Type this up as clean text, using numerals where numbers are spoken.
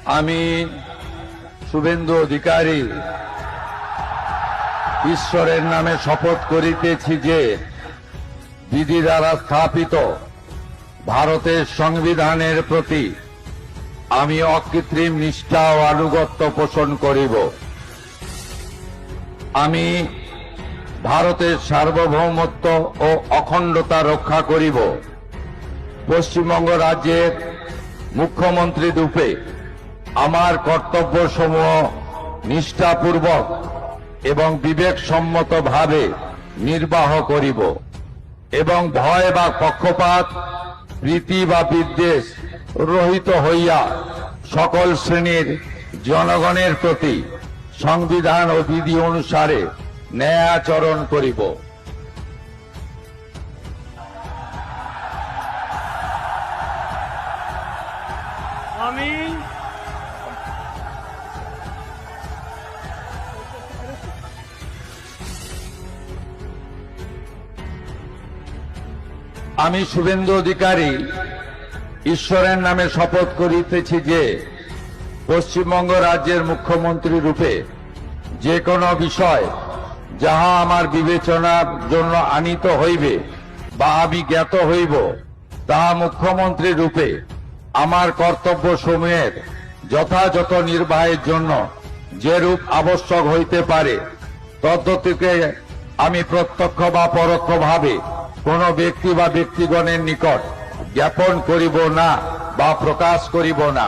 আমি শুভেন্দু অধিকারী ঈশ্বরের নামে শপথ করিতেছি যে বিধি দ্বারা স্থাপিত ভারতের সংবিধানের প্রতি আমি অকৃত্রিম নিষ্ঠা ও আনুগত্য পোষণ করিব। আমি ভারতের সার্বভৌমত্ব ও অখণ্ডতা রক্ষা করিব। পশ্চিমবঙ্গ রাজ্যের মুখ্যমন্ত্রী রূপে আমার কর্তব্যসমূহ নিষ্ঠাপূর্বক এবং বিবেকসম্মতভাবে নির্বাহ করিব এবং ভয় বা পক্ষপাত, প্রীতি বা বিদ্বেষ রহিত হইয়া সকল শ্রেণীর জনগণের প্রতি সংবিধান ও বিধি অনুসারে ন্যায় আচরণ করিব। আমি শুভেন্দু অধিকারী ঈশ্বরের নামে শপথ করিতেছি যে পশ্চিমবঙ্গ রাজ্যের মুখ্যমন্ত্রী রূপে যে কোনো বিষয় যাহা আমার বিবেচনার জন্য আনীত হইবে বা আমি জ্ঞাত হইব, তাহা মুখ্যমন্ত্রী রূপে আমার কর্তব্য সমূহের যথাযথ নির্বাহের জন্য যেরূপ আবশ্যক হইতে পারে তদ্গতিকে আমি প্রত্যক্ষ বা পরোক্ষভাবে কোন ব্যক্তি বা ব্যক্তিগণের নিকট জ্ঞাপন করিব না বা প্রকাশ করিব না।